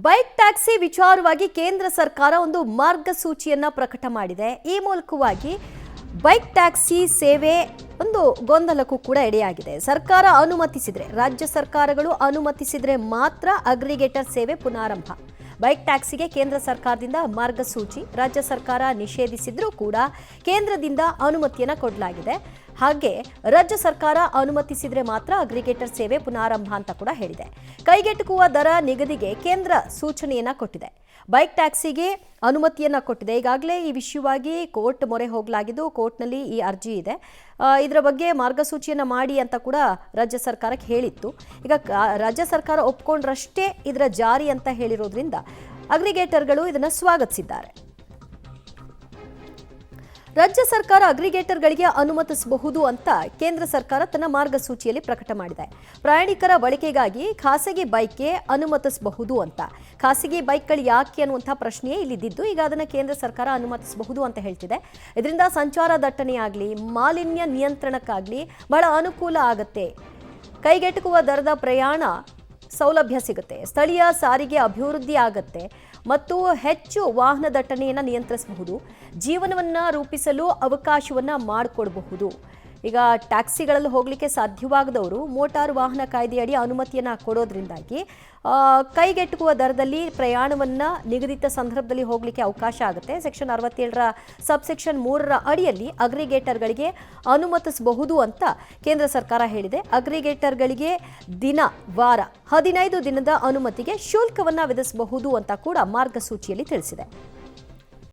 Bike taxi ವಿಚಾರವಾಗಿ ಕೇಂದ್ರ ಸರ್ಕಾರ ಒಂದು ಮಾರ್ಗಸೂಚಿಯನ್ನ ಪ್ರಕಟ ಮಾಡಿದೆ. ಈ ಮೂಲಕವಾಗಿ ಬೈಕ್ ಟ್ಯಾಕ್ಸಿ ಸೇವೆ ಒಂದು ಗೊಂದಲಕ್ಕೂ ಕೂಡ ಎಡೆಯಾಗಿದೆ. ಸರ್ಕಾರ ಅನುಮತಿಸಿದ್ರೆ, ರಾಜ್ಯ ಸರ್ಕಾರಗಳು ಅನುಮತಿಸಿದ್ರೆ ಮಾತ್ರ ಅಗ್ರಿಗೇಟರ್ ಸೇವೆ ಪುನಾರಂಭ. ಬೈಕ್ ಟ್ಯಾಕ್ಸಿಗೆ ಕೇಂದ್ರ ಸರ್ಕಾರದಿಂದ ಮಾರ್ಗಸೂಚಿ, ರಾಜ್ಯ ಸರ್ಕಾರ ನಿಷೇಧಿಸಿದ್ರೂ ಕೂಡ ಕೇಂದ್ರದಿಂದ ಅನುಮತಿಯನ್ನು ಕೊಡಲಾಗಿದೆ. ಹಾಗೆ ರಾಜ್ಯ ಸರ್ಕಾರ ಅನುಮತಿಸಿದ್ರೆ ಮಾತ್ರ ಅಗ್ರಿಗೇಟರ್ ಸೇವೆ ಪುನಾರಂಭ ಅಂತ ಕೂಡ ಹೇಳಿದೆ. ಕೈಗೆಟುಕುವ ದರ ನಿಗದಿಗೆ ಕೇಂದ್ರ ಸೂಚನೆಯನ್ನ ಕೊಟ್ಟಿದೆ. ಬೈಕ್ ಟ್ಯಾಕ್ಸಿಗೆ ಅನುಮತಿಯನ್ನ ಕೊಟ್ಟಿದೆ. ಈಗಾಗಲೇ ಈ ವಿಷಯವಾಗಿ ಕೋರ್ಟ್ ಮೊರೆ ಹೋಗಲಾಗಿದ್ದು, ಕೋರ್ಟ್ನಲ್ಲಿ ಈ ಅರ್ಜಿ ಇದೆ. ಇದರ ಬಗ್ಗೆ ಮಾರ್ಗಸೂಚಿಯನ್ನ ಮಾಡಿ ಅಂತ ಕೂಡ ರಾಜ್ಯ ಸರ್ಕಾರಕ್ಕೆ ಹೇಳಿತ್ತು. ಈಗ ರಾಜ್ಯ ಸರ್ಕಾರ ಒಪ್ಕೊಂಡ್ರಷ್ಟೇ ಇದರ ಜಾರಿ ಅಂತ ಹೇಳಿರೋದ್ರಿಂದ ಅಗ್ರಿಗೇಟರ್ಗಳು ಇದನ್ನು ಸ್ವಾಗತಿಸಿದ್ದಾರೆ. ರಾಜ್ಯ ಸರ್ಕಾರ ಅಗ್ರಿಗೇಟರ್ಗಳಿಗೆ ಅನುಮತಿಸಬಹುದು ಅಂತ ಕೇಂದ್ರ ಸರ್ಕಾರ ತನ್ನ ಮಾರ್ಗಸೂಚಿಯಲ್ಲಿ ಪ್ರಕಟ ಮಾಡಿದೆ. ಪ್ರಯಾಣಿಕರ ಬಳಕೆಗಾಗಿ ಖಾಸಗಿ ಬೈಕ್ಗೆ ಅನುಮತಿಸಬಹುದು ಅಂತ. ಖಾಸಗಿ ಬೈಕ್ಗಳು ಯಾಕೆ ಅನ್ನುವಂಥ ಪ್ರಶ್ನೆಯೇ ಇಲ್ಲಿದ್ದು, ಈಗ ಅದನ್ನು ಕೇಂದ್ರ ಸರ್ಕಾರ ಅನುಮತಿಸಬಹುದು ಅಂತ ಹೇಳ್ತಿದೆ. ಇದರಿಂದ ಸಂಚಾರ ದಟ್ಟಣೆಯಾಗಲಿ, ಮಾಲಿನ್ಯ ನಿಯಂತ್ರಣಕ್ಕಾಗಲಿ ಬಹಳ ಅನುಕೂಲ ಆಗುತ್ತೆ. ಕೈಗೆಟುಕುವ ದರದ ಪ್ರಯಾಣ ಸೌಲಭ್ಯ ಸಿಗುತ್ತೆ, ಸ್ಥಳೀಯ ಸಾರಿಗೆ ಅಭಿವೃದ್ಧಿ ಆಗುತ್ತೆ ಮತ್ತು ಹೆಚ್ಚು ವಾಹನ ದಟ್ಟಣೆಯನ್ನು ನಿಯಂತ್ರಿಸಬಹುದು, ಜೀವನವನ್ನು ರೂಪಿಸಲು ಅವಕಾಶವನ್ನು ಮಾಡಿಕೊಡಬಹುದು. ಈಗ ಟ್ಯಾಕ್ಸಿಗಳಲ್ಲಿ ಹೋಗಲಿಕ್ಕೆ ಸಾಧ್ಯವಾಗದವರು ಮೋಟಾರು ವಾಹನ ಕಾಯ್ದೆಯಡಿ ಅನುಮತಿಯನ್ನು ಕೊಡೋದ್ರಿಂದಾಗಿ ಕೈಗೆಟುಕುವ ದರದಲ್ಲಿ ಪ್ರಯಾಣವನ್ನು ನಿಗದಿತ ಸಂದರ್ಭದಲ್ಲಿ ಹೋಗಲಿಕ್ಕೆ ಅವಕಾಶ ಆಗುತ್ತೆ. ಸೆಕ್ಷನ್ 67ರ ಸಬ್ಸೆಕ್ಷನ್ 3ರ ಅಡಿಯಲ್ಲಿ ಅಗ್ರಿಗೇಟರ್ಗಳಿಗೆ ಅನುಮತಿಸಬಹುದು ಅಂತ ಕೇಂದ್ರ ಸರ್ಕಾರ ಹೇಳಿದೆ. ಅಗ್ರಿಗೇಟರ್ಗಳಿಗೆ ವಾರ 15 ದಿನದ ಅನುಮತಿಗೆ ಶುಲ್ಕವನ್ನು ವಿಧಿಸಬಹುದು ಅಂತ ಕೂಡ ಮಾರ್ಗಸೂಚಿಯಲ್ಲಿ ತಿಳಿಸಿದೆ.